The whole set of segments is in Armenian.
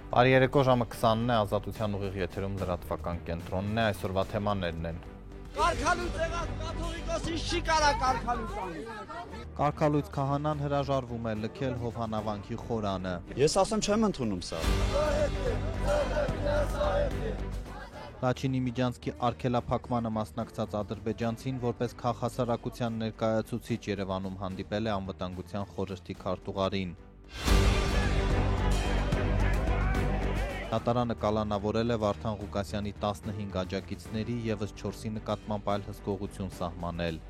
Բարի երեկո, ժամը 20-ն է, Ազատության ուղիղ եթերում լրատվական կենտրոնն է, այսօրվա թեմաներն են։ Կարգալույց եղած կաթողիկոսին չի կարա կարգալույց անի։ Կարգալույց քահանան հրաժարվում է լքել Հովհաննավանքի խորանը։ Ես ասեմ չեմ ընդունում սա։ Լաչինի Միջանցքի արգելափակմանը մասնակցած ադրբեջանցին որպես քաղաքասարակության ներկայացուցիչ Երևանում հանդիպել է անվտանգության խորհրդի քարտուղարին։ Դատարանը կալանավորել է Վարդան Ղուկասյանի 15 աջակիցների ևս 4-ի նկատմամբ այլ հսկողություն սահմանել։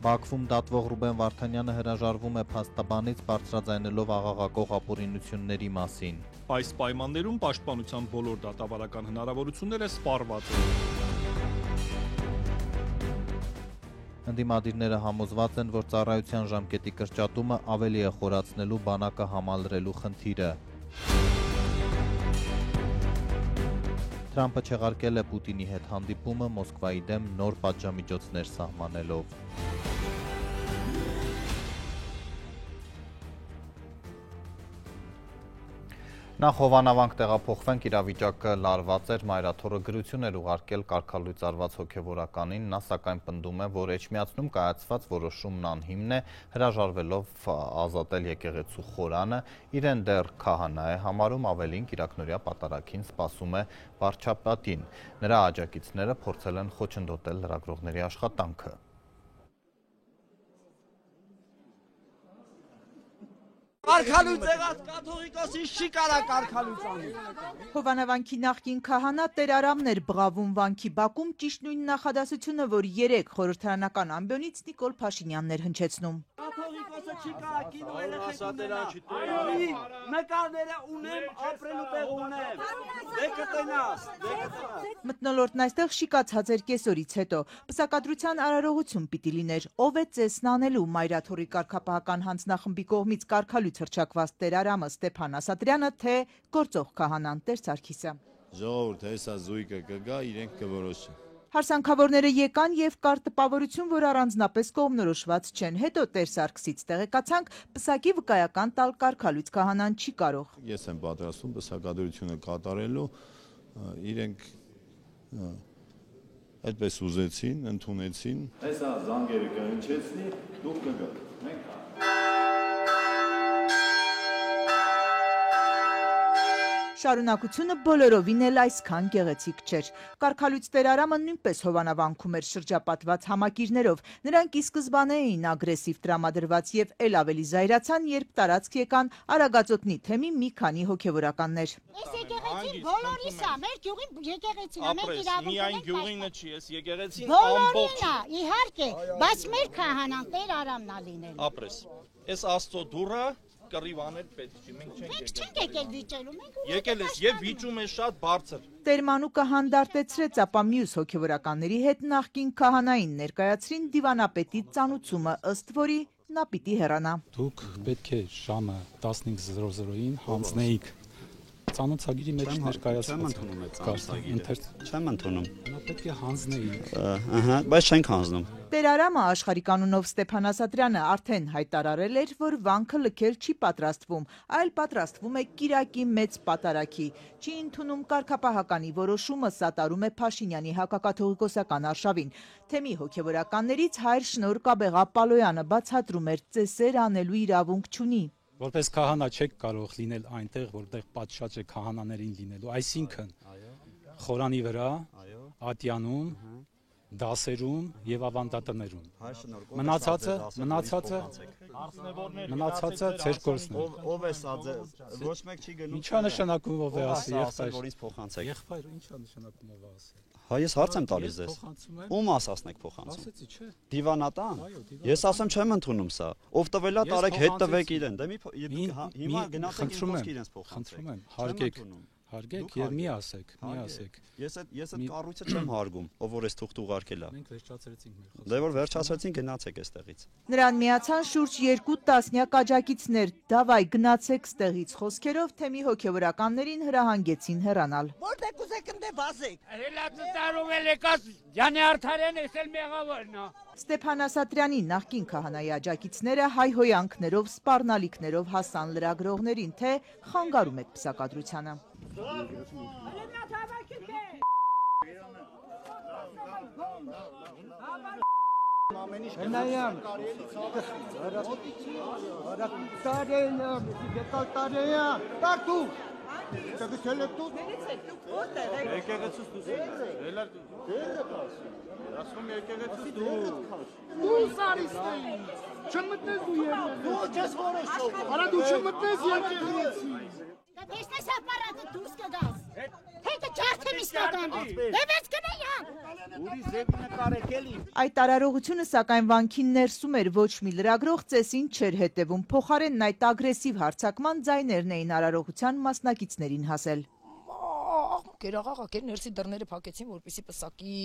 Բաքվում դատվող Ռուբեն Վարդանյանը հրաժարվում է փաստաբանից բարձրաձայնելով աղաղակող ապօրինությունների մասին։ Այս պայմաններում պաշտպանության բոլոր դատավարական հնարավորությունները սպառված են։ Ընդդիմադիրները համոզված են, որ ծառայության ժամկետի կրճատումը ավելի է խորացնելու բանակը համալրելու խնդիրը։ Թրամփը չեղարկել է Պուտինի հետ հանդիպումը Մոսկվայի դեմ նոր պատժամիջոցներ սահմանելով։ Նախ Հովհաննավանք տեղափոխվենք, իրավիճակը լարված էր, մայրաթորը գրություն էր ուղարկել կարգալույծ արված հոգևորականին, նա սակայն պնդում է, որ Էջմիածնում կայացված որոշումն անհիմն է, հրաժարվելով ազատել եկեղեցու խորանը, իրեն դեռ քահանա է համարում, ավելին կիրակնօրյա պատարագին սպասում է վարչապետին, նրա աջակիցները փորձել են խոչընդոտել լրագրողների աշխատանքը։ Կարգալույց եղած կաթողիկոսին չի կարա կարգալույց անի։ Հովհաննավանքի նախկին քահանա Տեր Արամն էր բղավում վանքի բակում ճիշտ նույն նախադասությունը, որ 3 խորհրդարանական ամբիոնից Նիկոլ Փաշինյանն էր հնչեցնում։ Կաթողիկոսը չի կարա կինո երեխեքունենա։ Նկարները ունեմ, ապրելու տեղ ունեմ։ Դե կտենաս։ Մթնոլորտն այստեղ շիկացած էր կեսօրից հետո։ Պսակադրության արարողություն պիտի լիներ։ Ով է ծեսն անելու մայրաթորի կարգապահական հանձնախմբի կողմից կարգալույց հռչակված Տեր Արամը Ստեփան Ասատրյանը, թե գործող քահանան Տեր Սարգիսը։ Ժողովուրդ, հեսա զույգը կգա, իրենք կորոշեն։ Հարսանքավորները եկան եւ կար տպավորություն, որ առանձնապես կողմնորոշված չեն։ Հետո Տեր Սարգսից տեղեկացանք, պսակի վկայական տալ կարգալույց քահանան չի կարող։ Ես եմ պատրաստում պսակադրությունը կատարելու, իրենք այդպես ուզեցին, ընդունեցին։ Հեսա զանգերը կհնչեցնի, դուք կգաք։ Մենք Շարունակությունը բոլորովին էլ այսքան գեղեցիկ չէր։ Կարգալույց Տեր Արամը նույնպես Հովհաննավանքում էր շրջապատված համակիրներով։ Նրանք ի սկզբանե էին ագրեսիվ տրամադրված եւ էլ ավելի զայրացան, երբ տարածք եկան Արագածոտնի թեմի մի քանի հոգևորականներ։ Այս եկեղեցին բոլորիս է, մեր գյուղի եկեղեցին է, մենք իրավունք ունենք։ Միայն գյուղինը չի, այս եկեղեցին բոլորին է, իհարկե, բայց մեր քահանան Տեր Արամն է լինել։ ապրես։ Այս Աստծո դուռը կռիվանել պետք չի, մենք չենք եկել վիճելու, մենք եկել ես եւ վիճում է շատ բարձր։ Տեր Մանուկը հանդարտեցրեց, ապա մյուս հոգևորականների հետ նախկին քահանային ներկայացրին դիվանապետի ծանուցումը, ըստ որի նա պիտի հեռանա։ Դուք պետք է ժամը 15:00-ին հանձնեիք ծանոթագիրի մեջ ներկայացված։ Չեմ ընդունում։ Նա պետք է հանձնեիք։ Բայց չենք հանձնում։ Տեր Արամը աշխարհի կանոնով Ստեփան Ասատրյանը արդեն հայտարարել էր, որ վանքը լքել չի պատրաստվում, այլ պատրաստվում է կիրակի մեծ պատարագի։ Չի ընդունում կարգապահականի որոշումը, սատարում է Փաշինյանի հակակաթողիկոսական արշավին։ Թեմի հոգևորականներից հայր Շնոր Կաբեղա-Պալոյանը բացատրում էր, ծեսեր անելու իրավունք չունի։ Որպես քահանա չեք կարող լինել այնտեղ, որտեղ պատշաճ է քահանաներին լինելու, այսինքն խորանի վրա, ատյանում, դասերում եւ ավանդատներում։ Մնացածը ձեր գործն է։ Ով է սա ոչ մեկ չի գնում։ Ինչա նշանակում ով է ասի եղբայր։ Փոխանցեք։ Եղբայր, ինչա նշանակում ով է ասի։ Հա ես հարց եմ տալիս ձեզ։ Ում ասածն եք փոխանցում։ Ասեցի, չէ։ Դիվանատան։ Ես ասեմ չեմ ընդունում սա։ Ով տվելա տարեք հետ տվեք իրեն։ Դե հիմա գնացեք իմ խոսքը իրենց փոխանցեք։ Խնդրում եմ, հարգեք եւ մի ասեք։ Ես այդ կառույցը չեմ հարգում, ով որ այս թուղթ ուղարկել է։ Մենք վերջացրեցինք մեր խոսքը։ Դե որ վերջացրեցին, գնացեք այստեղից։ Նրան միացան շուրջ 2 տասնյակ աջակիցներ, դավայ գնացեք ստեղից խոսքերով թեմի հոգևորականներին հրահանգեցին հեռանալ։ Որտե կուզեք ընդ վազեք։ Ստեփան Ասատրյանի նախկին քահանայի աջակիցները հայհոյանքներով, սպառնալիքներով հասան լրագրողներին, թե խանգարում եք պսակադրությանը։ Տեսնես ապարատը դուրս կգաս։ Հետը ջարդեմ իսկական։ Դեվեց կնայան։ Ուրի զեկ նկարեք էլի։ Այդ արարողությունը սակայն վանքին ներսում էր, ոչ մի լրագրող ծեսին չէր հետևում, փոխարենն այդ ագրեսիվ հարձակման ձայներն էին արարողության մասնակիցներին հասել։ Գերաղաղակեր ներսի դռները փակեցին, որպեսզի պսակի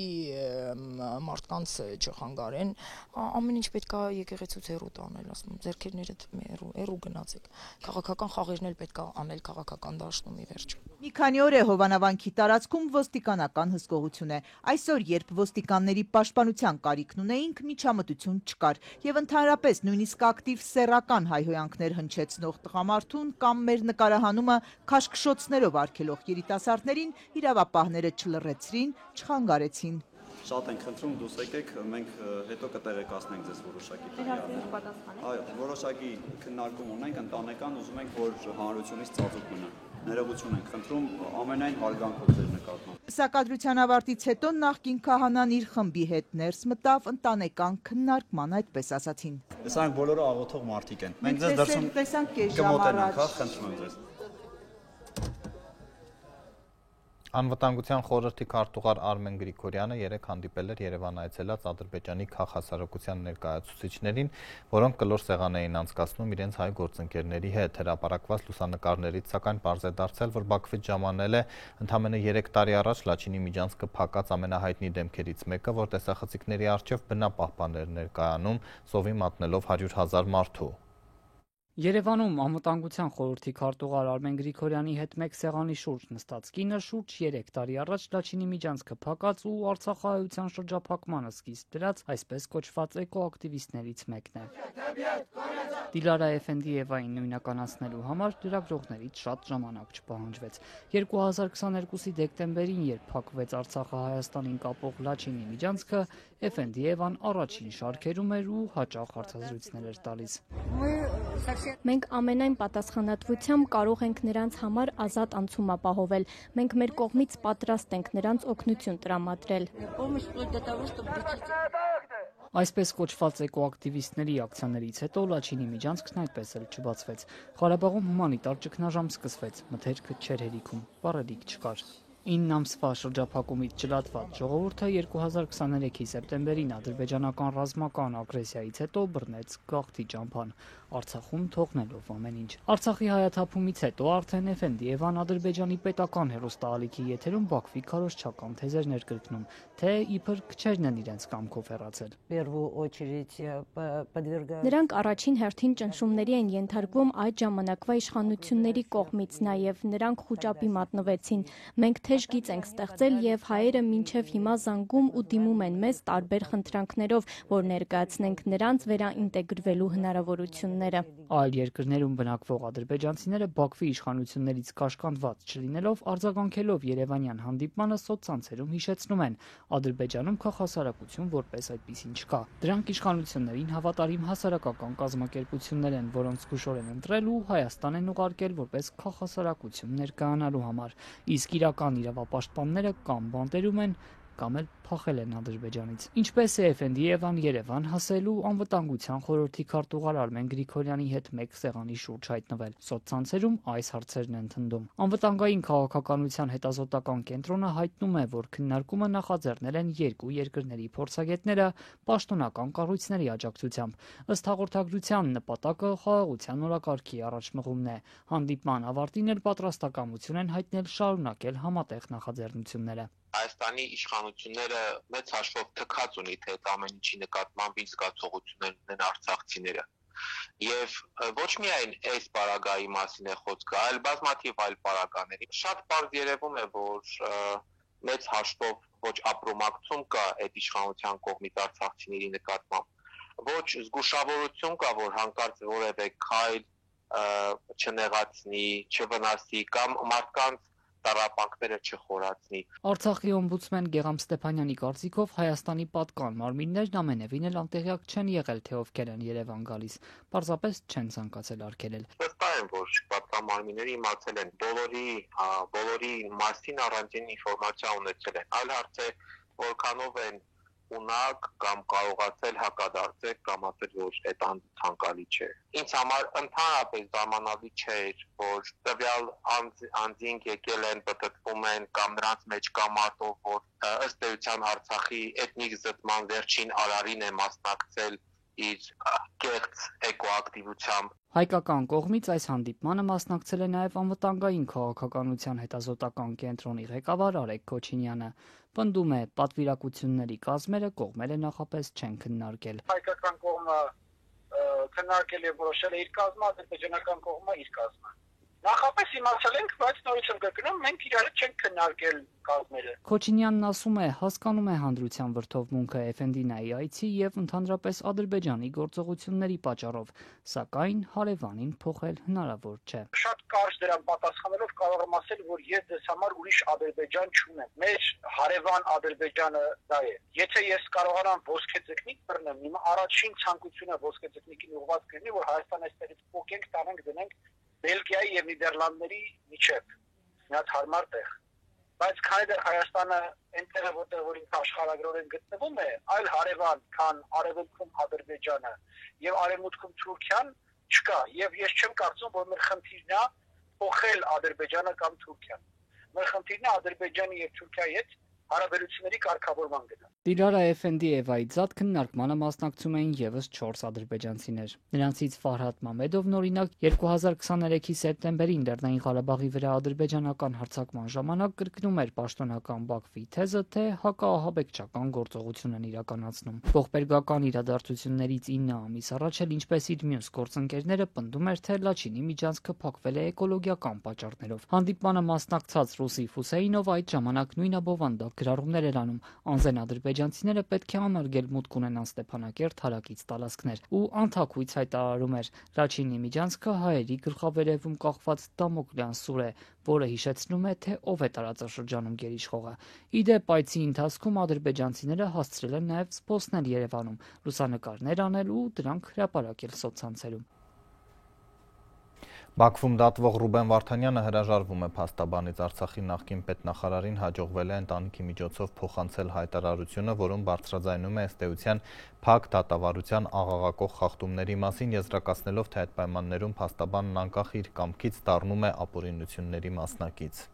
մարդկանց չխանգարեն։ Ամեն ինչ պետք է եկեղեցուց հեռու տանել, ասում եմ, ձեռքերներդ հեռու գնացեք։ Քաղաքական խաղերն էլ պետք է անել քաղաքական դաշտում ի վերջո։ Մի քանի օր է Հովանավանքի տարածքում ոստիկանական հսկողություն է։ Այսօր, երբ ոստիկանների պաշտպանության կարիքն ունեինք, միջամտություն չկար, եւ ընդհանրապես նույնիսկ ակտիվ սեռական հայհոյանքներ հնչեցնող տղամարդուն կամ մեր նկարահանումը քաշքշոցներով արգելող երիտասարդներին իրավապահները չլռեցրին, չխանգարեցին։ Շատ ենք խնդրում դուս եկեք, մենք հետո կտեղեկացնենք ձեզ որոշակի տեղյակներ։ Այո, որոշակի քննարկում ունենք, ընտանեկան ուզում ենք, որ հանրությունից ծածուկ մնա։ Ներողություն ենք խնդրում ամենայն հարգանքով ձեր նկատմամբ։ Պսակադրության ավարտից հետո նախկին քահանան իր խմբի հետ ներս մտավ ընտանեկան քննարկման, այդպես ասացին։ Տեսանք բոլորը աղոթող մարդիկ են։ Մենք ձեզ դրսում կմոտենանք, խնդրում եմ ձեզ։ Անվտանգության խորհրդի քարտուղար Արմեն Գրիգորյանը երեկ հանդիպել էր Երևան այցելած Ադրբեջանի քաղաքասարակության ներկայացուցիչներին, որոնք կլոր սեղան էին անցկացնում իրենց հայ գործընկերների հետ։ Հրապարակված լուսանկարներից սակայն պարզ է դարձել, որ Բաքվից ժամանել է ընդամենը 3 տարի առաջ Լաչինի միջանցքը փակած ամենահայտնի դեմքերից մեկը, որ տեսախցիկների առջև բնապահպան էր ներկայանում, սովի մատնելով 100,000 մարդու։ Երևանում անվտանգության խորհրդի քարտուղար Արմեն Գրիգորյանի հետ մեկ սեղանի շուրջ նստած կինը շուրջ 3 տարի առաջ Լաչինի միջանցքը փակած ու արցախահայության շրջափակմանը սկիզբ դրած այսպես կոչված էկոակտիվիստներից մեկն է։ Դիլարա Էֆենդիևային նույնականացնելու համար լրագրողներից շատ ժամանակ չպահանջվեց։ 2022-ի դեկտեմբերին, երբ փակվեց Արցախը-Հայաստանին կապող Լաչինի միջանցքը, Էֆենդիևան առաջին շարքերում էր ու հաճախ հարցազրույցներ էր տալիս։ Մենք ամենայն պատասխանատվությամբ կարող ենք նրանց համար ազատ անցում ապահովել։ Մենք մեր կողմից պատրաստ ենք նրանց օգնություն տրամադրել։ Այսպես կոչված էկոակտիվիստների ակցիաներից հետո Լաչինի միջանցքն այդպես էլ չբացվեց։ Ղարաբաղում հումանիտար ճգնաժամ սկսվեց, մթերքը չէր հերիքում, բառելիք չկար։ 9 ամսվա շրջափակումից չլատված ժողովուրդը 2023-ի սեպտեմբերին ադրբեջանական ռազմական ագրեսիայից հետո բռնեց գաղթի ճամփան, Արցախում թողնելով ամեն ինչ։ Արցախի հայաթափումից հետո արդեն Էֆենդիևան Ադրբեջանի պետական հեռուստաալիքի եթերում Բաքվի քարոզչական թեզեր ներկրկնում, թե իբր քչերն են իրենց կամքով հեռացել։ Նրանք առաջին հերթին ճնշումների են ենթարկվում այդ ժամանակվա իշխանությունների կողմից, նաև նրանք խուճապի մատնվեցին։ Մենք թեժ գիծ ենք ստեղծել եւ հայերը մինչեւ հիմա զանգում ու դիմում են մեզ տարբեր խնդրանքներով, որ ներկայացնենք նրանց վերաինտեգրվելու հնարավորությունները։ Այլ երկրներում բնակվող ադրբեջանցիները Բաքվի իշխանություններից կաշկանդված չլինելով, արձագանքելով Երևանյան հանդիպմանը սոցցանցերում հիշեցնում են, Ադրբեջանում քաղաքասարակություն որպես այդպիսին չկա։ Դրանք իշխանություններին հավատարիմ հասարակական կազմակերպություններ են, որոնց զգուշորեն ընտրել ու Հայաստան են ուղարկել որպես քաղաքասարակություն ներկայանալու համար, իսկ իրական իրավապաշտպանները կամ բանտերում են, կամ էլ փախել են Ադրբեջանից։ Ինչպես է Էֆենդիևան Երևան հասել ու անվտանգության խորհրդի քարտուղար Արմեն Գրիգորյանի հետ մեկ սեղանի շուրջ հայտնվել։ Սոցցանցերում այս հարցերն են թնդում։ Անվտանգային քաղաքականության հետազոտական կենտրոնը հայտնում է, որ քննարկումը նախաձեռնել են երկու երկրների փորձագետները պաշտոնական կառույցների աջակցությամբ։ Ըստ հաղորդագրության նպատակը խաղաղության օրակարգի առաջմղումն է։ Հանդիպման ավարտին էլ պատրաստակամություն են հայտնել շարունակել համատեղ նախաձեռնությունները։ Հայաստանի իշխանությունները մեծ հաշվով թքած ունի, թե այդ ամեն ինչի նկատմամբ ինչ զգացողություններ ունեն արցախցիները։ Եվ ոչ միայն այս պարագայի մասին է խոսքը, այլ բազմաթիվ այլ պարագաների։ Շատ պարզ երևում է, որ մեծ հաշվով ոչ ապրոմակցում կա այդ իշխանության կողմից արցախցիների նկատմամբ, ոչ զգուշավորություն կա, որ հանկարծ որևէ քայլ չնեղացնի, չվնասի կամ մարդկանց տառապանքները չխորացնի։ Արցախի օմբուդսմեն Գեգամ Ստեփանյանի կարծիքով Հայաստանի պատկան մարմիններն ամենևին էլ անտեղյակ չեն եղել, թե ովքեր են Երևան գալիս, պարզապես չեն ցանկացել արգելել։ Վստահ եմ, որ պատկան մարմինները իմացել են, բոլորի մասին առանձին ինֆորմացիա ունեցել են։ Այլ հարց է, որքանով են ունակ կամ կարողացել հակադարձել կամ ասել, որ այդ ցանկալի չէ։ Ինձ համար ընդհանրապես զարմանալի չէր, որ տվյալ անձինք եկել են, պտտվում են կամ նրանց մեջ կա մարդով, որ ըստ էության Արցախի էթնիկ զտման վերջին արարին է մասնակցել իր կեղծ էկոակտիվությամբ։ Հայկական կողմից այս հանդիպմանը մասնակցել է նաև անվտանգային քաղաքականության հետազոտական կենտրոնի ղեկավար Արեգ Քոչինյանը։ Պնդում է, պատվիրակությունների կազմերը կողմերը նախապես չեն քննարկել։ Հայկական կողմը քննարկել է որոշել է իր կազմը, ադրբեջանական կողմը իր կազմը։ Նախապես իմացել ենք, բայց նորից եմ կրկնում, մենք իրար չենք քննարկել կազմերը։ Քոչինյանն ասում է, հասկանում է հանրության վրդովմունքը Էֆենդինայի այցի եւ ընդհանրապես Ադրբեջանի գործողությունների պատճառով, սակայն հարևանին փոխել հնարավոր չէ։ Շատ կարճ դրան պատասխանելով կարող եմ ասել, որ ես ձեզ համար ուրիշ Ադրբեջան չունեմ։ Մեր հարևան Ադրբեջանը դա է։ Եթե ես կարողանամ ոսկե ձկնիկ բռնեմ, իմ առաջին ցանկությունը ոսկե ձկնիկին ուղղված կլինի, որ Հայաստան այստեղից փոխենք, տանենք, դնենք Բելգիայի եւ Նիդերլանդների միջև մի հատ հարմար տեղ, բայց քանի դեռ Հայաստանը այնտեղ է, որտեղ որ ինքը աշխարհագրորեն գտնվում է, այլ հարևան, քան արևելքում Ադրբեջանը եւ արևմուտքում Թուրքիան չկա, եւ ես չեմ կարծում, որ մեր խնդիրն է փոխել Ադրբեջանը կամ Թուրքիան։ Մեր խնդիրն է Ադրբեջանի եւ Թուրքիայի հետ հարաբերությունների կարգավորման գնալ։ Դիլարա Էֆենդիևայի ձատ քննարկմանը մասնակցում էին եւս 4 ադրբեջանցիներ։ Նրանցից Ֆարհադ Մամեդովն օրինակ 2023-ի սեպտեմբերին Լեռնային Ղարաբաղի վրա ադրբեջանական հարձակման ժամանակ կրկնում էր պաշտոնական Բաքվի թեզը, թե հակաահաբեկչական գործողություն են իրականացնում։ Ողբերգական իրադարձություններից 9 ամիս առաջ էլ ինչպես իր մյուս գործընկերները պնդում էր, թե Լաչինի միջանցքը փակվել է էկոլոգիական պատճառներով։ Հանդիպմանը մասնակցած Ռուսիֆ Հուսեյնով այդ ժամանակ նույն բովանդակ գրառումներ էր անում։ Անզեն ադրբեջանցիները պետք է անարգել մուտք ունենան Ստեփանակերտ հարակից տարածքներ ու անթակույց հայտարարում էր Լաչինի միջանցքը հայերի գլխավերևում կախված Դամոկլյան սուր է, որը հիշեցնում է, թե ով է տարածաշրջանում գերիշխողը։ Իդեպ այցի ընթացքում ադրբեջանցիները հասցրել են նաև զբոսնել Երևանում, լուսանկարներ անել ու դրանք հրապարակել սոցցանցերում։ Բաքվում դատվող Ռուբեն Վարդանյանը հրաժարվում է փաստաբանից։ Արցախի նախկին պետնախարարին հաջողվել է ընտանիքի միջոցով փոխանցել հայտարարությունը, որում բարձրաձայնում է ըստ էության փակ դատավարության աղաղակող խախտումների մասին, եզրակացնելով, թե այդ պայմաններում փաստաբանն անկախ իր կամքից դառնում է ապօրինությունների մասնակից։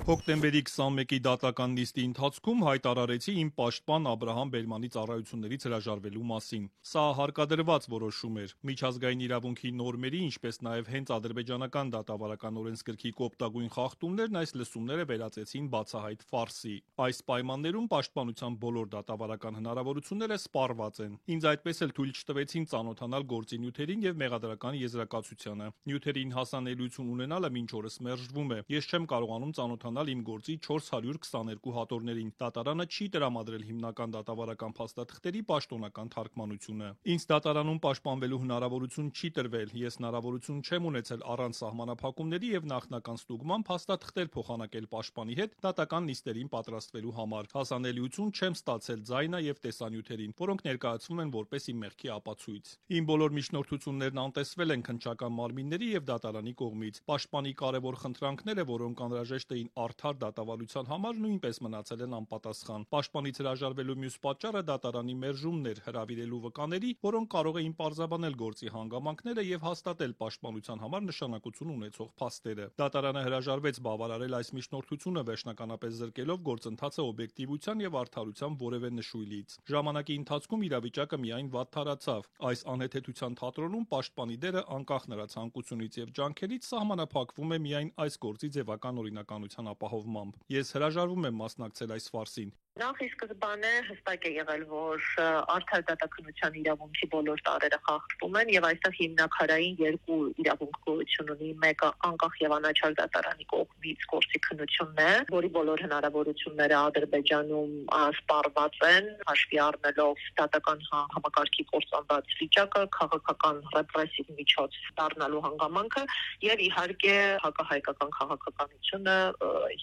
Հոկտեմբերի 21-ի դատական նիստի ընթացքում հայտարարեցի իմ պաշտպան Աբրահամ Բերմանի ծառայություններից հրաժարվելու մասին։ Սա հարկադրված որոշում էր։ Միջազգային իրավունքի նորմերի, ինչպես նաև հենց ադրբեջանական դատավարական օրենսգրքի կոպտագույն խախտումներն այս լսումները վերածեցին բացահայտ ֆարսի։ Այս պայմաններում պաշտպանության բոլոր դատավարական հնարավորությունները սպառված են։ Ինձ այդպես էլ թույլ չտվեցին ծանոթանալ գործի նյութերին եւ մեղադրական եզրակացությանը։ Նյութերին հասանելիություն ունենալը մինչ օրս մերժվում է։ Ես չեմ կարողանում ծանոթանալ իմ գործի 422 հատորներին։ Դատարանը չի տրամադրել հիմնական դատավարական փաստաթղթերի պաշտոնական թարգմանությունը։ Ինձ դատարանում պաշտպանվելու հնարավորություն չի տրվել։ Ես հնարավորություն չեմ ունեցել առանց սահմանափակումների եւ նախնական ստուգման փաստաթղթեր փոխանակել պաշտպանի հետ դատական նիստերին պատրաստվելու համար։ Հասանելիություն չեմ ստացել ձայնա եւ տեսանյութերին, որոնք ներկայացվում են որպես իմ մեղքի ապացույց։ Իմ բոլոր միջնորդություններն անտեսվել են քննչական մարմինների եւ դատարանի կողմից։ Պաշտպանի կարևոր խնդրանքները, որոնք անհրաժեշտ էին միայն արդար դատավարության համար նույնպես մնացել են անպատասխան։ Պաշտպանից հրաժարվելու մյուս պատճառը դատարանի մերժումն էր հրավիրելու վկաների, որոնք կարող էին պարզաբանել գործի հանգամանքները եւ հաստատել պաշտպանության համար նշանակություն ունեցող փաստերը։ Դատարանը հրաժարվեց բավարարել այս միջնորդությունը, վերջնականապես զրկելով գործընթացը օբյեկտիվության եւ արդարության որևէ նշույլից։ Ժամանակի ընթացքում իրավիճակը միայն վատթարացավ։ Այս անհեթեթության թատրոնում պաշտպանի դերը, անկախ նրա ցանկությունից եւ ջանքերից, սահմանափակվում է միայն այս գործի ձևական օրինականության ապահովմամբ։ Ես հրաժարվում եմ մասնակցել այս ֆարսին։ Նախ ի սկզբանե հստակ է եղել, որ արդար դատաքննության իրավունքի բոլոր տարրերը խախտվում են եւ այստեղ հիմնակարային երկու իրավունք գոյություն ունի։ Մեկը անկախ եւ անաչառ դատարանի կողմից գործի քննությունն է, որի բոլոր հնարավորությունները Ադրբեջանում սպառված են, հաշվի առնելով դատական համակարգի կործանված վիճակը, քաղաքական ռեպրեսիվ միջոց դառնալու հանգամանքը եւ իհարկե հակահայկական քաղաքականությունը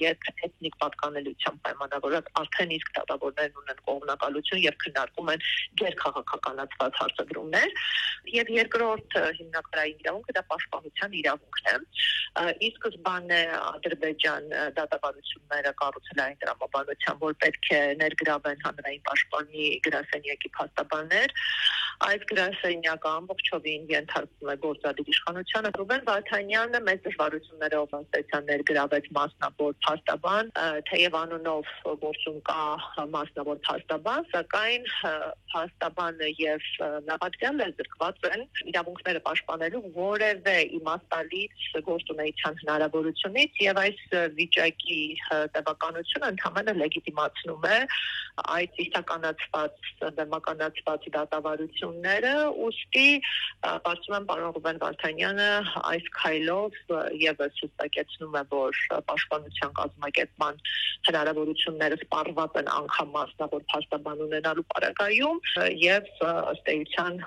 եւ էթնիկ պատկանելիության պայմանավորված արդեն դատավորներն ունեն կողմնակալություն եւ քննարկում են գերքաղաքականացված հարցադրումներ եւ երկրորդ հիմնական իրավունքը դա պաշտպանության իրավունքն է։ Ի սկզբանե Ադրբեջան դատավարությունները կառուցել այն դրամաբանությամբ, որ պետք է ներգրավեն հանրային պաշտպանի գրասենյակի փաստաբաններ։ Այս գրասենյակը ամբողջովին ենթարկվում է գործադիր իշխանությանը։ Ռուբեն Վարդանյանը մեծ դժվարություններով ստացան ներգրավեց մասնավոր փաստաբան, թեև անունով գործում կա մասնավոր փաստաբան, սակայն փաստաբանը եւ նախադրյալը զրկված են իրավունքները պաշտպանելու որևէ իմաստալից գործունեության հնարավորությունից եւ այս վիճակի տևականությունը ընդհանրապես լեգիտիմացնում է այդ իսկականացված դեմոկրատացված դատավարությունները, ուստի կարծում եմ պարոն Ռուբեն Վարդանյանը այս քայլով եւս հստակեցնում է, որ պաշտպանության կազմակերպման հնարավորությունները սպառված են անգամ մասնավոր փաստաբան ունենալու պարագայում եւ ըստ էության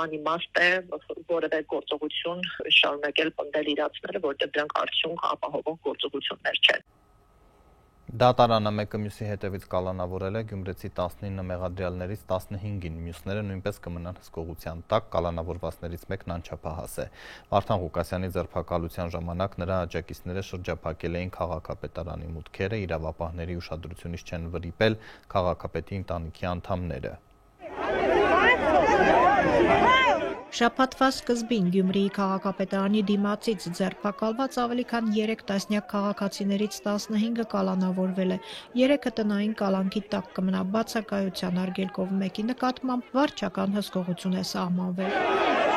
անիմաստ է որևէ գործողություն շարունակել պնդել իրացները, որտեղ դրանք արդյունք ապահովող գործողություններ չեն։ Դատարանը մեկը մյուսի հետևից կալանավորել է Գյումրեցի 19 մեղադրյալներից 15-ին, մյուսները նույնպես կմնան հսկողության տակ, կալանավորվածներից մեկն անչափահաս է։ Վարդան Ղուկասյանի ձերբակալության ժամանակ նրա աջակիցները շրջափակել էին քաղաքապետարանի մուտքերը, իրավապահների ուշադրությունից չեն վրիպել քաղաքապետի ընտանիքի անդամները։ Շաբաթվա սկզբին Գյումրիի քաղաքապետարանի դիմացից ձերբակալված ավելի քան 3 տասնյակ քաղաքացիներից 15-ը կալանավորվել է։ 3-ը տնային կալանքի տակ կմնա, բացակայության արգելքով մեկի նկատմամբ վարչական հսկողություն է սահմանվել։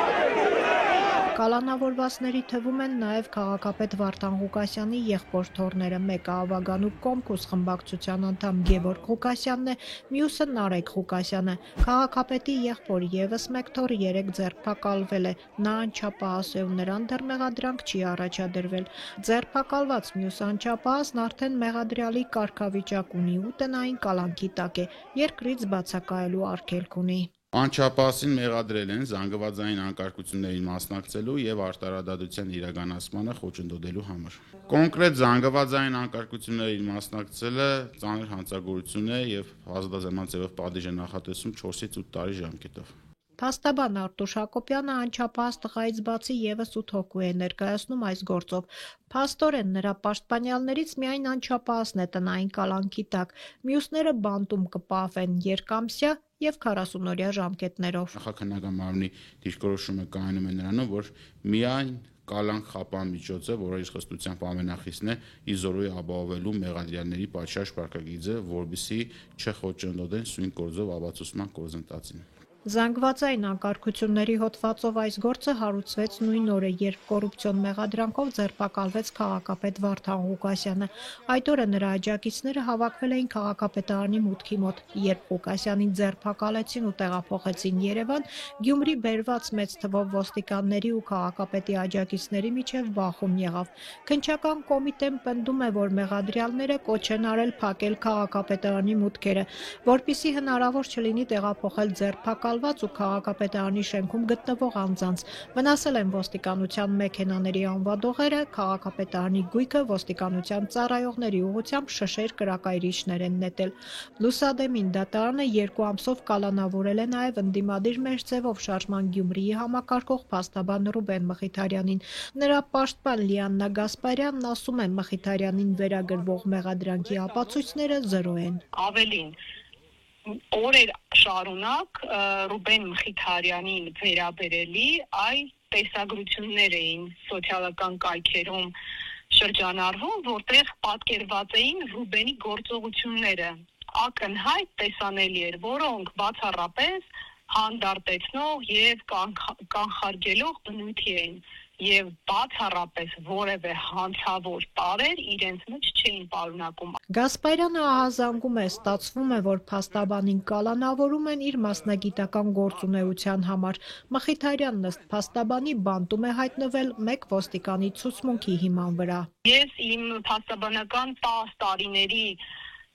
Կալանավորվածների թվում են նաև քաղաքապետ Վարդան Ղուկասյանի եղբոր թոռները, մեկը Ավագանու Կոմկուս խմբակցության անդամ Գևորգ Ղուկասյանն է, մյուսը Նարեկ Ղուկասյանը։ Քաղաքապետի եղբոր եւս մեկ թոռ 3 ձերբակալվել է, նա անչափահաս է ու նրան դեռ մեղադրանք չի առաջադրվել։ Ձերբակալված մյուս անչափահասն արդեն մեղադրյալի կարգավիճակ ունի ու տնային կալանքի տակ է, երկրից բացակայելու արգելք ունի։ Անչափահասին մեղադրել են զանգվածային անկարգություններին մասնակցելու եւ արտարադատության իրականացմանը խոչընդոտելու համար։ Կոնկրետ զանգվածային անկարգություններին մասնակցելը ծանր հանցագործություն է եւ ազատազրկման ձևով պատիժ է նախատեսում 4-ից 8 տարի ժամկետով։ Փաստաբան Արտուշ Հակոբյանը անչափահաս տղայից բացի եւս 8 հոգու է ներկայացնում այս գործով։ Փաստորեն նրա պաշտպանյալներից միայն անչափահասն է տնային կալանքի տակ, մյուսները բանտում կպահվեն երկամսյա եւ 40-օրյա ժամկետներով։ Նախաքննական մարմնի դիրքորոշումը կայանում է նրանով, որ միայն կալանք խապան միջոցը, որը իր խստությամբ ամենախիստն է, իզորոյի ապահովելու մեղադրյալների պատշաճ պարկագիծը, որպեսզի չխոչընդոտեն սույն գործով ապացուցման գործընթացին։ Զանգվածային անկարգությունների հոդվածով այս գործը հարուցվեց նույն օրը, երբ կոռուպցիոն մեղադրանքով ձերբակալվեց քաղաքապետ Վարդան Ղուկասյանը։ Այդ օրը նրա աջակիցները հավաքվել էին քաղաքապետարանի մուտքի մոտ, երբ Ղուկասյանին ձերբակալեցին ու տեղափոխեցին Երևան, Գյումրի բերված մեծ թվով ոստիկանների ու քաղաքապետի աջակիցների միջև բախում եղավ։ Քննչական կոմիտեն պնդում է, որ մեղադրյալները կոչ են արել փակել քաղաքապետարանի մուտքերը, որպեսզի հնարավոր չլինի տեղափոխել ձերբակալվածներին ձերբակալված ու քաղաքապետարանի շենքում գտնվող անձանց։ Վնասել են ոստիկանության մեքենաների անվադողերը, քաղաքապետարանի գույքը ոստիկանության ծառայողների ուղղությամբ շշեր կրակայրիչներ են նետել։ Լուսադեմին դատարանը 2 ամսով կալանավորել է նաև ընդդիմադիր մեջձևով շարժման Գյումրիի համակարգող փաստաբան Ռուբեն Մխիթարյանին։ Նրա պաշտպան Լիաննա Գասպարյանն ասում է, Մխիթարյանին վերագրվող մեղադրանքի ապացույցները 0 են։ Ավելին, օրեր շարունակ Ռուբեն Մխիթարյանին վերաբերելի այ տեսագրություններ էին սոցիալական կայքերում շրջանառվում, որտեղ պատկերված էին Ռուբենի գործողությունները, ակնհայտ տեսանելի էր, որոնք բացառապես հանդարտեցնող եւ կանխարգելող բնույթի էին եւ բացառապես որևէ հանցավոր տարեր իրենց մեջ չէին պարունակում։ Գասպարյանը ահազանգում է, ստացվում է, որ փաստաբանին կալանավորում են իր մասնագիտական գործունեության համար։ Մխիթարյանն ըստ փաստաբանի բանտում է հայտնվել 1 ոստիկանի ցուցմունքի հիման վրա։ Ես իմ փաստաբանական 10 տարիների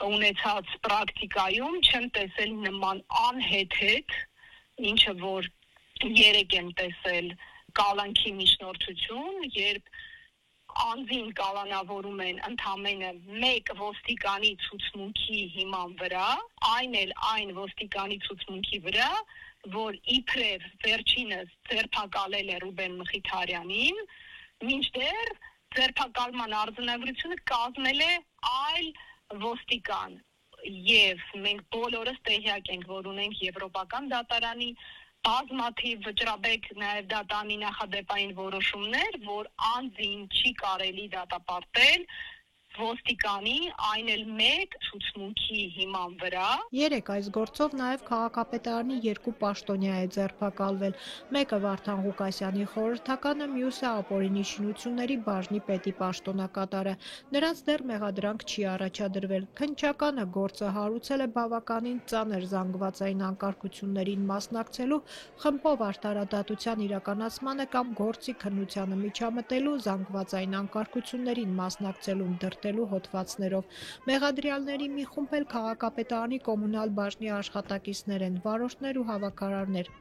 ունեցած պրակտիկայում չեմ տեսել նման անհեթեթ, ինչը որ 3 եմ տեսել կալանքի միջնորդություն, երբ անձին կալանավորում են ընդամենը 1 ոստիկանի ցուցմունքի հիման վրա, այն էլ այն ոստիկանի ցուցմունքի վրա, որ իբրև վերջինս ձերբակալել է Ռուբեն Մխիթարյանին, մինչդեռ ձերբակալման արձանագրությունը կազմել է այլ ոստիկան։ Եվ մենք բոլորս տեղյակ ենք, որ ունենք Եվրոպական դատարանի բազմաթիվ վճռաբեկ նաև դատանի նախադեպային որոշումներ, որ անձին չի կարելի դատապարտել ոստիկանի, այն էլ 1 ցուցմունքի հիման վրա։ 3 այս գործով նաև քաղաքապետարանի 2 պաշտոնյա է ձերբակալվել։ Մեկը Վարդան Ղուկասյանի խորհրդականը, մյուսը ապօրինի շինությունների բաժնի պետի պաշտոնակատարը։ Նրանց դեռ մեղադրանք չի առաջադրվել։ Քննչականը գործը հարուցել է բավականին ծանր զանգվածային անկարգություններին մասնակցելու, խմբով արտարադատության իրականացմանը կամ գործի քննությանը միջամտելու, զանգվածային անկարգություններին մասնակցելու հոդվածներով։ Մեղադրյալների մի խումբ էլ քաղաքապետարանի կոմունալ բաժնի աշխատակիցներ են, վարորդներ ու հավաքարարներ։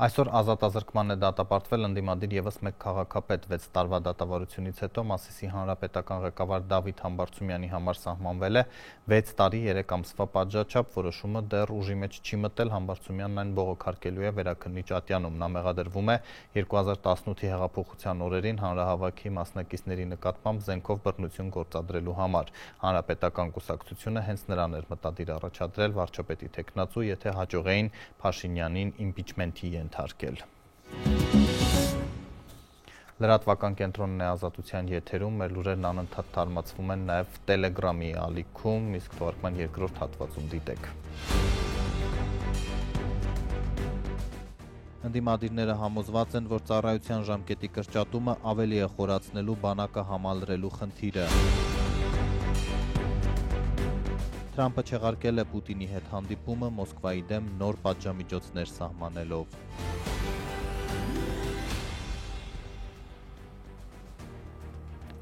Այսօր ազատազրկման է դատապարտվել ընդդիմադիր եւս 1 քաղաքապետ 6 տարվա դատավարությունից հետո Մասիսի հանրապետական ղեկավար Դավիթ Համբարձումյանի համար սահմանվել է 6 տարի 3 ամսվա պատժաչափ, որոշումը դեռ ուժի մեջ չի մտել, Համբարձումյանն այն բողոքարկելու է Վերաքննիչ ատյանում։ Նա մեղադրվում է 2018-ի հեղափոխության օրերին հանրահավաքի մասնակիցների նկատմամբ զենքով բռնություն գործադրելու համար։ Հանրապետական կուսակցությունը հենց նրան էր մտադիր առաջադրել վարչապետի թեկնածու, եթե հաջողեին Փաշինյանին իմպիչմենթի ենթարկել։ Լրատվական կենտրոնն է Ազատության եթերում, մեր լուրերն անընդհատ թարմացվում են նաև Telegram-ի ալիքում, իսկ թողարկման երկրորդ հատվածում դիտեք։ Ընդդիմադիրները համոզված են, որ ծառայության ժամկետի կրճատումը ավելի է խորացնելու բանակը համալրելու խնդիրը։ Թրամփը չեղարկել է Պուտինի հետ հանդիպումը Մոսկվայի դեմ նոր պատժամիջոցներ սահմանելով։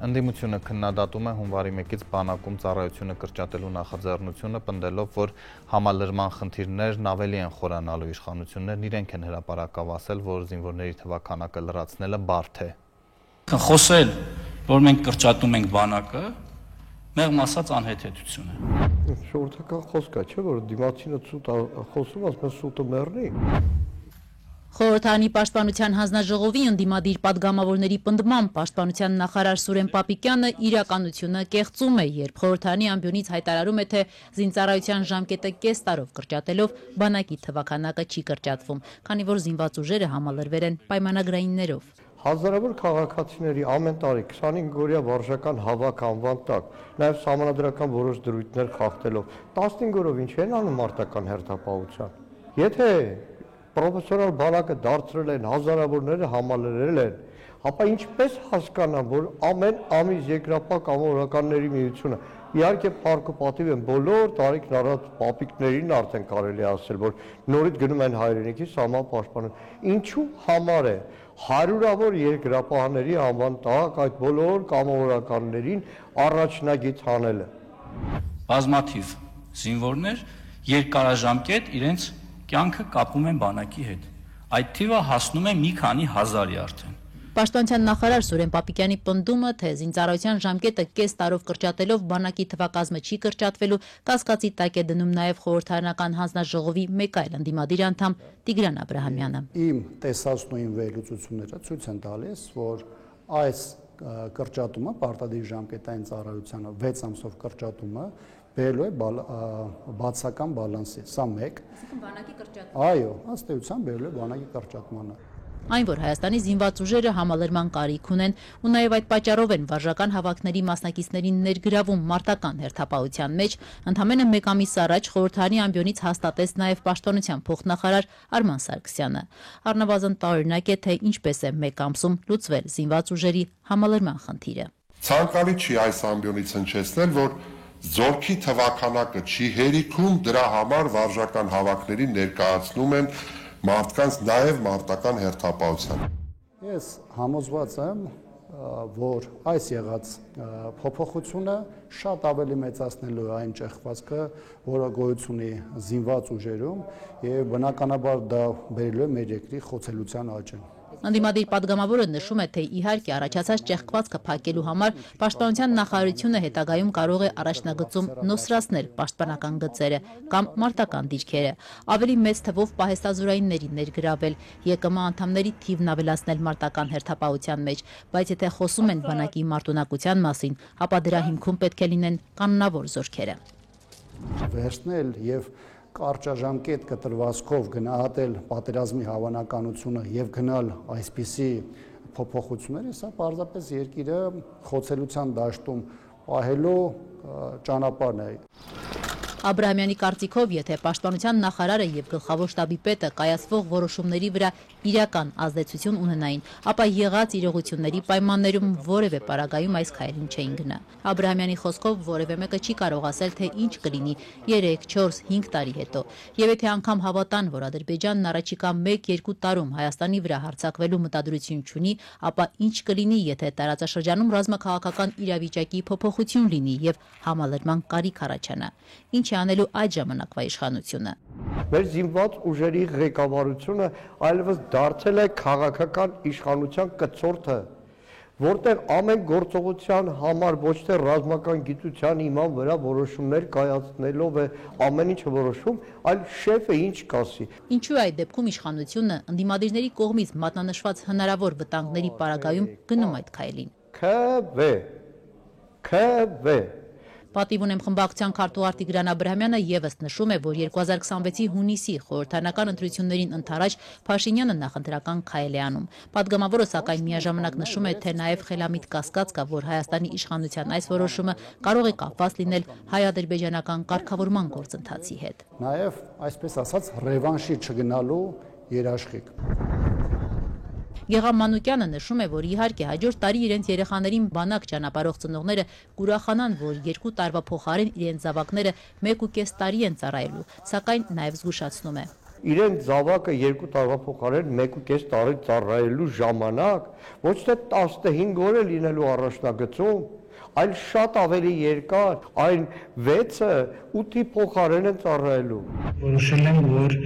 Ընդդիմությունը քննադատում է հունվարի 1-ից բանակում ծառայությունը կրճատելու նախաձեռնությունը, պնդելով, որ համալրման խնդիրներն ավելի են խորանալու, իշխանություններն իրենք են հրապարակավ ասել, որ զինվորների թվաքանակը լրացնելը բարդ է։ Խոսել, որ մենք կրճատում ենք բանակը, մեղմ ասած անհեթեթություն է։ Շորթական խոսք է, չէ՞ որ դիմացինը ցույց խոսում, ասում սուտը մեռնի։ Խորհրդարանի պաշտպանության հանձնաժողովի ընդդիմադիր падգամավորների պնդմամբ պաշտպանության նախարար Սուրեն Պապիկյանը իրականությունը կեղծում է, երբ խորհրդարանի ամբիոնից հայտարարում է, թե զինծառայության ժամկետը կես տարով կրճատելով բանակի թվաքանակը չի կրճատվում, քանի որ զինված ուժերը համալրվել են պայմանագրայիններով։ Հազարավոր քաղաքացիների ամեն տարի 25-օրյա վարժական հավաք անվան տակ, նաև սահմանադրական որոշ դրույթներ խախտելով, 15 օրով ինչ են անում մարտական հերթապահության։ Եթե պրոֆեսորալ բանակը դարձրել են, հազարավորները համալրել են, ապա ինչպես հասկանամ, որ ամեն ամիս երկրապահ կամավորականների միությունը, իհարկե փառք ու պատիվ են բոլոր տարիքն առած պապիկներին արդեն կարելի ասել, որ նորից գնում են հայրենիքի սահման պաշտպանում։ Ինչու համար է հարյուրավոր երկրապահների անվան տակ այդ բոլոր կամավորականներին առաջնագիծ հանելը։ Բազմաթիվ զինվորներ երկարաժամկետ իրենց կյանքը կապում են բանակի հետ։ Այդ թիվը հասնում է մի քանի հազարի արդեն։ Պաշտպանության նախարար Սուրեն Պապիկյանի պնդումը, թե զինծառայության ժամկետը կես տարով կրճատելով բանակի թվակազմը չի կրճատվելու, կասկածի տակ է դնում նաև խորհրդարանական հանձնաժողովի մեկ այլ ընդդիմադիր անդամ Տիգրան Աբրահամյանը։ Իմ տեսածն ու իմ վերլուծությունները ցույց են տալիս, որ այս կրճատումը պարտադիր ժամկետային ծառայությանը 6 ամսով կրճատումը բերելու է բացական բալանսի։ Սա մեկ։ Բանակի կրճատումը։ Այո, ըստ էության բերելու է բանակի կրճատմանը։ Այն, որ Հայաստանի զինված ուժերը համալրման կարիք ունեն ու նաև այդ պատճառով են վարժական հավաքների մասնակիցներին ներգրավում մարտական հերթապահության մեջ, ընդամենը մեկ ամիս առաջ խորհրդարանի ամբիոնից հաստատեց նաև պաշտպանության փոխնախարար Արման Սարգսյանը։ Առնվազն տարօրինակ է, թե ինչպես է մեկ ամսում լուծվել զինված ուժերի համալրման խնդիրը։ Ցանկալի չի այս ամբիոնից հնչեցնել, որ զորքի թվականակը չի հերիքում, դրա համար վարժական հավաքների ներկայացնում են մարդկանց նաև մարտական հերթապահության։ Ես համոզված եմ, որ այս եղած փոփոխությունը շատ ավելի մեծացնելու է այն ճեղքվածքը, որը գոյություն ունի զինված ուժերում, եւ բնականաբար դա բերելու է մեր երկրի խոցելիության աճին։ Ընդդիմադիր պատգամավորը նշում է, թե իհարկե առաջացած ճեղքվածքը փակելու համար պաշտպանության նախարարությունը հետագայում կարող է առաջնագծում նոսրացնել պաշտպանական գծերը կամ մարտական դիրքերը, ավելի մեծ թվով պահեստազորայինների ներգրավել, ԵԿՄ անդամների թիվն ավելացնել մարտական հերթապահության մեջ, բայց եթե խոսում են բանակի մարտունակության մասին, ապա դրա հիմքում պետք է լինեն կանոնավոր զորքերը։ Վերցնել եւ կարճաժամկետ կտրվածքով գնահատել պատերազմի հավանականությունը եւ գնալ այսպիսի փոփոխությունների, սա պարզապես երկիրը խոցելիության դաշտում պահելու ճանապարհն է։ Աբրահամյանի կարծիքով, եթե պաշտպանության նախարարը եւ գլխավոր շտաբի պետը կայացվող որոշումների վրա իրական ազդեցություն ունենային, ապա եղած իրողությունների պայմաններում որևէ պարագայում այս քայլին չէին գնա։ Աբրահամյանի խոսքով որևէ մեկը չի կարող ասել, թե ինչ կլինի 3, 4, 5 տարի հետո։ Եվ եթե անգամ հավատան, որ Ադրբեջանն առաջիկա 1-2 տարում Հայաստանի վրա հարձակվելու մտադրություն չունի, ապա ինչ կլինի, եթե տարածաշրջանում ռազմաքաղաքական իրավիճակի փոփոխություն լինի եւ համալրման կարիք առաջանա։ Ինչ է անելու այդ ժամանակվա իշխանությունը։ Մեր զինված ուժերի ղեկավարությունը այլևս դարձել է քաղաքական իշխանության կցորդը, որտեղ ամեն գործողության համար ոչ թե ռազմական գիտության հիման վրա որոշումներ կայացնելով է ամեն ինչը որոշում, այլ շեֆը ինչ կասի։ Ինչու է այդ դեպքում իշխանությունը ընդդիմադիրների կողմից մատնանշված հնարավոր վտանգների պարագայում գնում այդ քայլին։ Քվե Պատիվ ունեմ խմբակցության քարտուղար Տիգրան Աբրահամյանը եւս նշում է, որ 2026-ի հունիսի խորհրդարանական ընտրություններին ընթരാճ Փաշինյանը նախընտրական քայլ է անում։ Պատգամավորը սակայն միաժամանակ նշում է, թե նաեւ խելամիտ կասկած կա, որ Հայաստանի իշխանության այս որոշումը կարող է կապված լինել հայ-ադրբեջանական կարգավորման գործընթացի հետ։ Նաեւ, այսպես ասած, ռևանշի չգնալու երաշխիք։ Գեգամ Մանուկյանը նշում է, որ իհարկե հաջորդ տարի իրենց երեխաներին բանակ ճանապարհող ծնողները կուրախանան, որ 2 տարվա փոխարեն իրենց զավակները 1.5 տարի են ծառայելու, սակայն նաև զգուշացնում է։ Իրենց զավակը 2 տարվա փոխարեն 1.5 տարի ծառայելու ժամանակ ոչ թե 15 օր է լինելու առաջնագծում, այլ շատ ավելի երկար, այն 6-ը 8-ի փոխարեն են ծառայելու։ Որոշել եմ, որ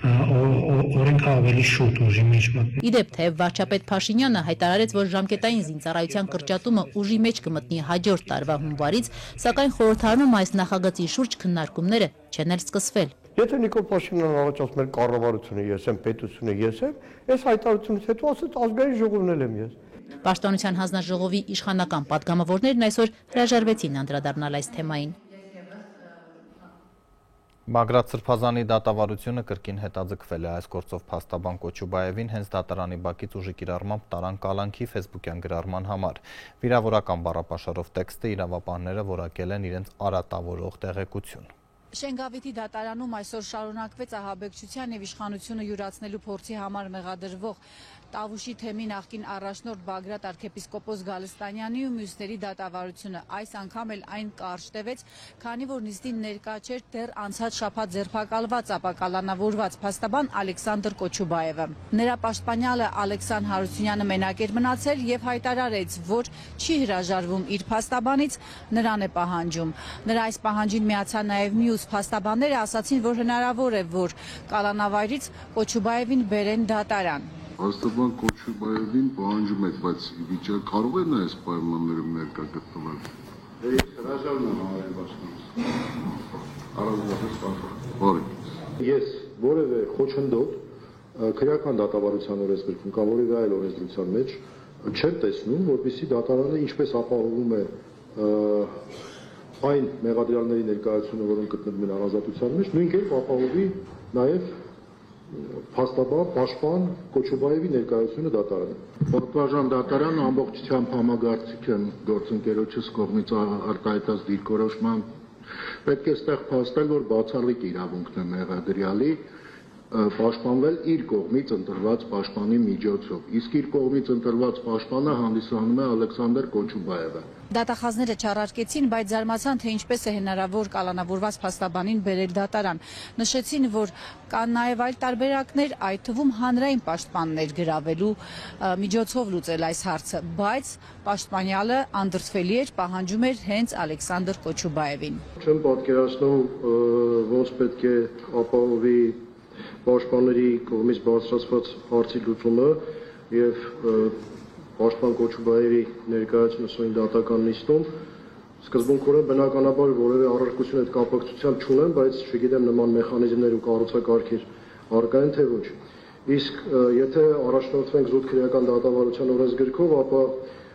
օրենքը ավելի շուտ ուժի մեջ մտնի։ Իդեպ թե վարչապետ Փաշինյանը հայտարարեց, որ ժամկետային զինծառայության կրճատումը ուժի մեջ կմտնի հաջորդ տարվա հունվարից, սակայն խորհրդարանում այս նախագծի շուրջ քննարկումները չեն էլ սկսվել։ Եթե Նիկոլ Փաշինյանն առաջացնում էր կառավարությունը ես եմ, պետությունը ես եմ, այս հայտարարությունից հետո ասեց ազգային ժողովն եմ ես։ Պաշտպանության հանձնաժողովի իշխանական պատգամավորներն այսօր հրաժարվեցին անդրադառնալ այս թեմային։ Բագրատ Սրբազանի դատավարությունը կրկին հետաձգվել է այս գործով փաստաբան Կոչուբաևին հենց դատարանի բակից ուժի կիրառմամբ տարան կալանքի ֆեյսբուքյան գրառման համար։ Վիրավորական բառապաշարով տեքստը իրավապահները որակել են իրենց արատավորող տեղեկություն։ Շենգավիթի դատարանում այսօր շարունակվեց ահաբեկչության եւ իշխանությունը յուրացնելու փորձի համար մեղադրվող Տավուշի թեմի նախկին առաջնորդ Բագրատ arczepiskopos Գալստանյանի ու մյուսների դատավարությունը այս անգամ էլ այն կարճ տևեց, քանի որ նիստին ներկա չէր դեռ անցած շաբաթ ձերբակալված ապակալանավորված փաստաբան Ալեքսանդր Կոչուբաևը։ Նրա պաշտպանյալը Ալեքսան Հարությունյանը մենակ էր մնացել եւ հայտարարեց, որ չի հրաժարվում իր փաստաբանից, նրան է պահանջում։ Նրա այս պահանջին միացան նաեւ մյուս փաստաբանները ասացին, որ հնարավոր է, որ կալանավայրից Կոչուբաևին բերեն դատարան։ Փաստաբան Կոչուբաևին պահանջում եք, բայց վիճակը կարող է նա այս պայմաններում ներկա գտնվել։ Հրաժարվում եմ Բարի։ Ես որևէ խոչընդոտ քրեական դատավարության օրենսգրքում կամ որևէ այլ օրենսդրության մեջ չեմ տեսնում, որպեսզի դատարանը ինչպես ապահովում է այն մեղադրյալների ներկայությունը, որոնք գտնվում են առանձնատության մեջ, նույն կերպ ապահովի նաև փաստաբան, պաշտպան Կոչուբաևի ներկայությունը դատարանում։ Պատվարժան դատարանը ամբողջությամբ համագործակցություն եմ գործընկերոջս կողմից արտահայտած դիրքորոշման պետք է ստեղ փաստել, որ բացառիկ իրավունքն է մեղադրյալի պաշտպանվել իր կողմից ընտրված պաշտպանի միջոցով, իսկ իր կողմից ընտրված պաշտպանը հանդիսանում է Ալեքսանդր Կոչուբաևը։ Դատախազները չառարկեցին, բայց զարմացան, թե ինչպես է հնարավոր կալանավորված փաստաբանին բերել դատարան։ Նշեցին, որ կան նաև այլ տարբերակներ, այդ թվում հանրային պաշտպաններ գրավելու միջոցով լուծել այս հարցը, բայց պաշտպանյալը անդրդվելի էր, պահանջում էր հենց Ալեքսանդր Կոչուբաևին։ Չեմ պատկերացնում, ոնց պետք է ապահովի պաշտպանների կողմից բարձրացված հարցի լուծումը եւ պաշտպան Կոչուբաևի ներկայացումը սույն դատական նիստում սկզբունքորեն բնականաբար որևէ առարկություն այդ կապակցությամբ չունեմ, բայց չգիտեմ նման մեխանիզմներ ու կառուցակարգեր առկա են թե ոչ։ Իսկ եթե առաջնորդվենք զուտ քրեական դատավարության օրենսգրքով, ապա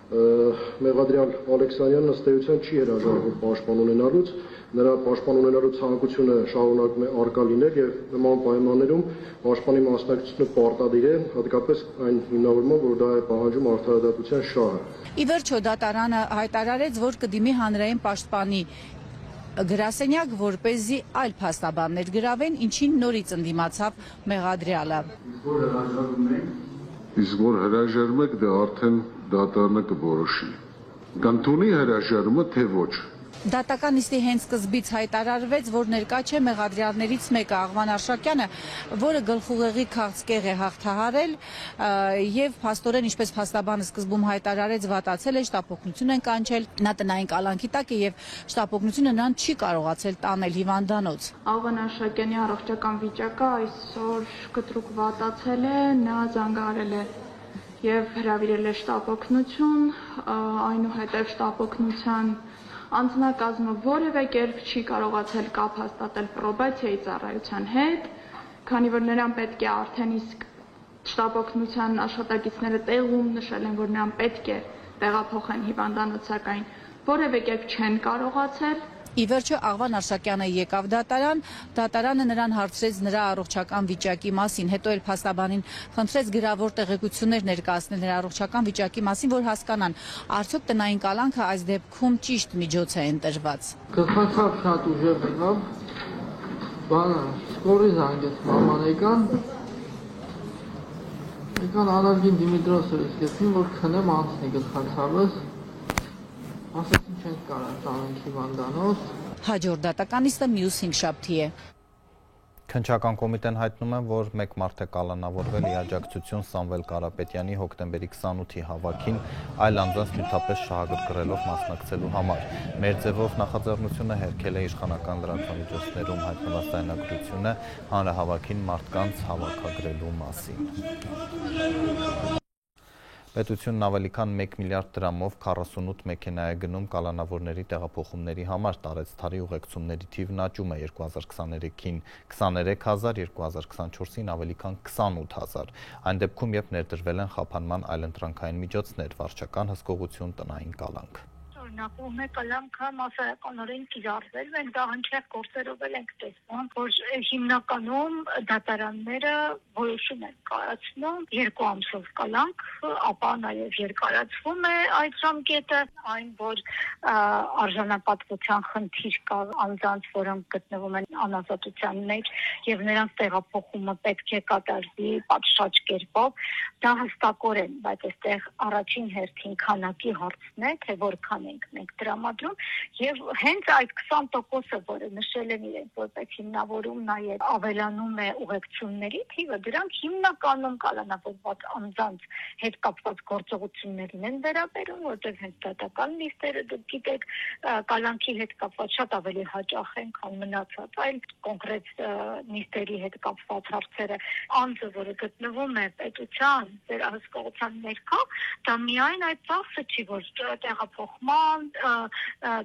մեղադրյալ Ալեքսանյանն ըստ էության չի հրաժարվում պաշտպան ունենալուց, նրա պաշտպան ունենալու ցանկությունը շարունակում է առկա լինել եւ նման պայմաններում պաշտպանի մասնակցությունը պարտադիր է, հատկապես այն հիմնավորմամբ, որ դա է պահանջում արդարադատության շահը։ Ի վերջո դատարանը հայտարարեց, որ կդիմի հանրային պաշտպանի գրասենյակ, որպեսզի այլ փաստաբաններ գրավեն, ինչին նորից ընդդիմացավ մեղադրյալը։ Իսկ որ հրաժարվում եք, դա արդեն դատարանը կորոշի։ Կընդունի հրաժարումը թե ոչ։ Դատական նիստի հենց սկզբից հայտարարվեց, որ ներկա չէ մեղադրյալներից մեկը Աղվան Արշակյանը, որը գլխուղեղի քաղցկեղ է հաղթահարել եւ փաստորեն, ինչպես փաստաբանը սկզբում հայտարարեց, վատացել է, շտապօգնություն են կանչել, նա տնային կալանքի տակ է եւ շտապօգնությունը նրան չի կարողացել տանել հիվանդանոց։ Աղվան Արշակյանի առողջական վիճակը այսօր կտրուկ վատացել է, նա զանգահարել է եւ հրավիրել է շտապօգնություն, այնուհետեւ շտապօգնության անձնակազմը որևէ կերպ չի կարողացել կապ հաստատել պրոբացիայի ծառայության հետ, քանի որ նրան պետք է արդեն իսկ շտապօգնության աշխատակիցները տեղում նշել են, որ նրան պետք է տեղափոխեն հիվանդանոց, սակայն որևէ կերպ չեն կարողացել։ Ի վերջո Աղվան Արշակյանը եկավ դատարան, դատարանը նրան հարցրեց նրա առողջական վիճակի մասին, հետո էլ փաստաբանին խնդրեց գրավոր տեղեկություններ ներկայացնել նրա առողջական վիճակի մասին, որ հասկանան, արդյոք տնային կալանքը այս դեպքում ճիշտ միջոց է ընտրված։ Գլխացավ շատ ուժեղ եղավ, բանը, սկորի զանգեց մաման եկան Ալարգին Դիմիտրոսը իսկեցին, որ քնեմ անցնի գլխացավս, ասեցին չենք կարող տանենք հիվանդանոց։ Հաջորդ դատական նիստը մյուս հինգշաբթի է։ Քննչական կոմիտեն հայտնում է, որ մեկ մարդ է կալանավորվել ի աջակցություն Սամվել Կարապետյանի հոկտեմբերի 28-ի հավաքին այլ անձանց նյութապես շահագրգռելով մասնակցելու համար։ Մեր ձևով նախաձեռնությունը հերքել է իշխանական լրատվամիջոցներում հայտնված ձայնագրությունը հանրահավաքին մարդկանց հավաքագրելու մասին։ Պետությունն ավելի քան 1 միլիարդ դրամով 48 մեքենա է գնում կալանավորների տեղափոխումների համար, տարեցթարի ուղեկցումների թիվն աճում է 2023-ին 23,000, 2024-ին ավելի քան 28,000։ Այն դեպքում, երբ ներդրվել են խափանման այլընտրանքային միջոցներ, վարչական հսկողություն, տնային կալանք։ Շարունակվում է կալանքը մասսայականորեն կիրառվել, մենք դա հնչեղ գործերով ենք տեսնում, որ հիմնականում դատարանները որոշում են կայացնում 2 ամսով կալանք, ապա նաև երկարացվում է այդ ժամկետը, այն որ արժանապատվության խնդիր կա անձանց, որոնք գտնվում են անազատության մեջ եւ նրանց տեղափոխումը պետք է կատարվի պատշաճ կերպով, դա հստակորեն, բայց այստեղ առաջին հերթին քանակի հարցն է, թե որքան ենք ենք տրամադրում եւ հենց այդ 20%-ը, որը նշել են իրենք որպես հիմնավորում, նաեւ ավելանում է ուղեկցությունների թիվը, դրանք հիմնականում կալանավորված անձանց հետ կապված գործողություններին են վերաբերում, որտեղ հենց դատական նիստերը, դուք գիտեք, կալանքի հետ կապված շատ ավելի հաճախ են, քան մնացած այլ կոնկրետ նիստերի հետ կապված հարցերը։ Անձը, որը գտնվում է պետության վերահսկողության ներքո, դա միայն այդ ծախսը չի, որ տեղափոխման,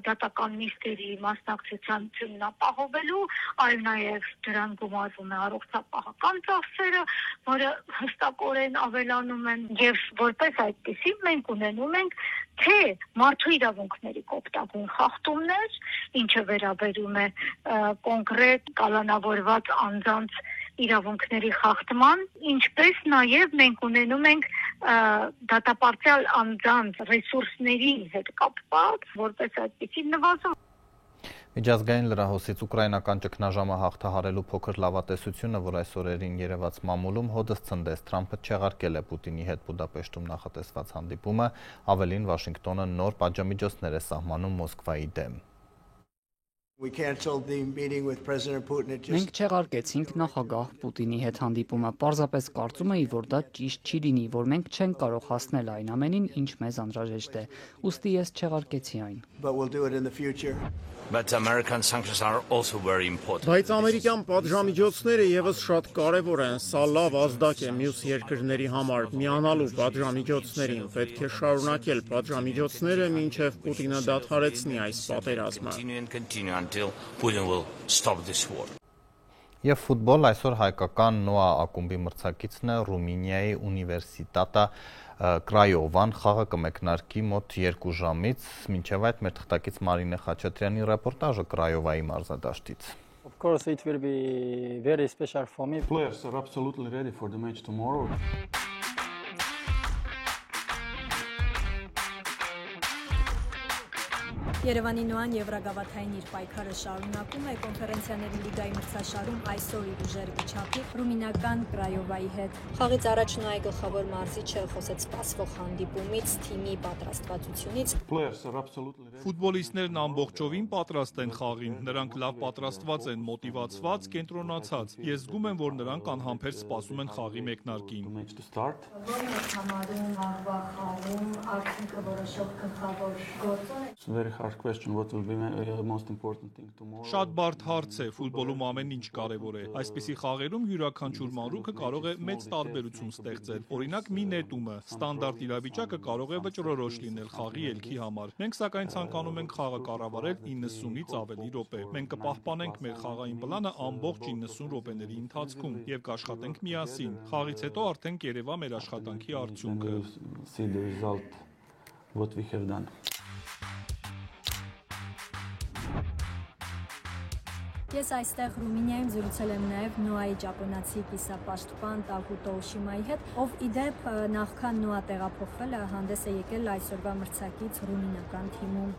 դատական նիստերի մասնակցությունն ապահովելու, այլ նաև դրան գումարվում է առողջապահական ծախսերը, որը հստակորեն ավելանում են, եւ որպես այդպիսի մենք ունենում ենք թե մարդու իրավունքների կոպտագույն խախտումներ, ինչը վերաբերում է կոնկրետ կալանավորված անձանց իրավունքների խախտման, ինչպես նաև մենք ունենում ենք դատապարտյալ անձանց ռեսուրսների հետ կապված, որպես այդպիսի նվազում։ Միջազգային լրահոսից ուկրաինական ճգնաժամը հաղթահարելու փոքր լավատեսությունը, որ այս օրերին երևաց մամուլում, հոդս ցնդեց։ Թրամփը չեղարկել է Պուտինի հետ Բուդապեշտում նախատեսված հանդիպումը, ավելին Վաշինգտոնը նոր պատժամիջոցներ է սահմանում Մոսկվայի դեմ։ Մենք չեղարկեցինք նախագահ Պուտինի հետ հանդիպումը, պարզապես կարծում էի, որ դա ճիշտ չի լինի, որ մենք չենք կարող հասնել այն ամենին, ինչ մեզ անհրաժեշտ է, ուստի ես չեղարկեցի այն։ Բայց ամերիկյան պատժամիջոցները եւս շատ կարևոր են, սա լավ ազդակ է մյուս երկրների համար, միանալու պատժամիջոցներին, պետք է շարունակել պատժամիջոցները, մինչև Պուտինը դադարեցնի այս պատերազմը։ Եվ ֆուտբոլ, այսօր հայկական Նոա ակումբի մրցակիցն է Ռումինիայի Ունիվերսիտատա Կրայովան, խաղը կմեկնարկի մոտ 2 ժամից, մինչև այդ մեր թղթակից Մարինե Խաչատրյանի ռեպորտաժը Կրայովայի մարզադաշտից։ Of course it will be very special for me. Players are absolutely ready for the match tomorrow. Երևանի Նոան Եվրագավաթային իր պայքարը շարունակում է կոնֆերենցիաների լիգայի մրցաշարում այսօր իր ուժերը կչափի ռումինական Կրայովայի հետ։ Խաղից առաջ Նոայի գլխավոր մարզիչը խոսեց սպասվող հանդիպումից, թիմի պատրաստվածությունից։ Ֆուտբոլիստներն ամբողջովին պատրաստ են խաղին, նրանք լավ պատրաստված են, մոտիվացված, կենտրոնացած։ Ես զգում եմ, որ նրանք անհամբեր սպասում են խաղի մեկնարկին։ Շատ բարդ հարց է, ֆուտբոլում ամեն ինչ կարևոր է։ Այսպիսի խաղերում յուրաքանչյուր մանրուքը կարող է մեծ տարբերություն ստեղծել։ Օրինակ մի նետումը, ստանդարտ իրավիճակը կարող է վճռորոշ լինել խաղի ելքի համար։ Մենք սակայն ցանկանում ենք խաղը կառավարել 90-ից ավելի րոպե։ Մենք կպահպանենք մեր խաղային պլանը ամբողջ 90 րոպեների ընթացքում եւ կաշխատենք միասին։ Խաղից հետո արդեն կերևա մեր աշխատանքի արդյունքը։ Ես այստեղ Ռումինիայում զրուցել եմ նաև Նոայի ճապոնացի կիսապաշտպան Տակուտո Օշիմայի հետ, ով ի դեպ նախքան Նոա տեղափոխվել է, հանդես է եկել այսօրվա մրցակից ռումինական թիմում։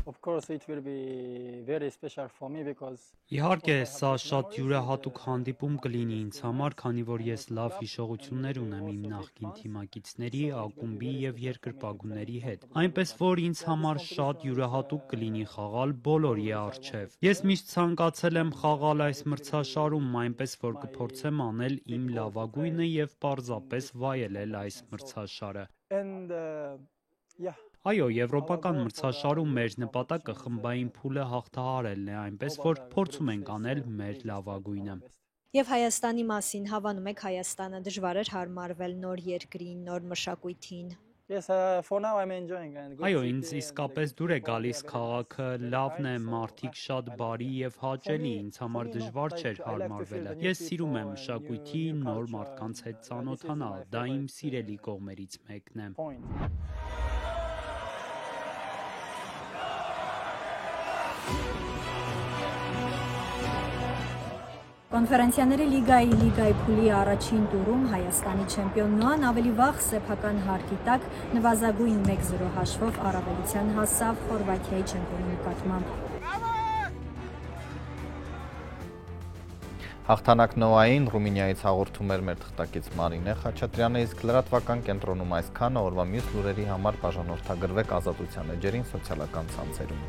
Of course it will be very special for me because Իհարկե, սա շատ յուրահատուկ հանդիպում կլինի ինձ համար, քանի որ ես լավ հիշողություններ ունեմ իմ նախկին թիմակիցների, ակումբի եւ երկրպագուների հետ։ Այնպես որ ինձ համար շատ յուրահատուկ կլինի խաղալ բոլորի առջև։ Ես միշտ ցանկացել եմ խաղալ այս մրցաշարում, այնպես որ կփորձեմ անել իմ լավագույնը եւ պարզապես վայելել այս մրցաշարը։ Այո, եվրոպական մրցաշարում մեր նպատակը խմբային փուլը հաղթահարելն է, այնպես որ փորձում ենք անել մեր լավագույնը։ Եվ Հայաստանի մասին հավանում եք Հայաստանը դժվար էր հարմարվել նոր երկրին, նոր մշակույթին։ Yes, for now I'm enjoying and Այո, ինձ իսկապես դուր է գալիս քաղաքը, լավն է, մարդիկ շատ բարի եւ հաճելի, ինձ համար դժվար չէր հարմարվելը։ Ես սիրում եմ մշակույթի, նոր մարդկանց հետ ծանոթանալ, դա իմ սիրելի կողմերից մեկն է։ Կոնֆերենցիաների լիգայի փուլի առաջին տուրում Հայաստանի չեմպիոն Նոան ավելի վաղ սեփական հարկի տակ նվազագույն 1-0 հաշվով առավելության հասավ Խորվաթիայի չեմպիոնի նկատմամբ։ Հաղթանակ Նոային Ռումինիայից հաղորդում էր մեր թղթակից Մարինե Խաչատրյանը, իսկ լրատվական կենտրոնում այսքանը, օրվա մյուս լուրերի համար բաժանորդագրվեք Ազատության էջերին սոցիալական ցանցերում։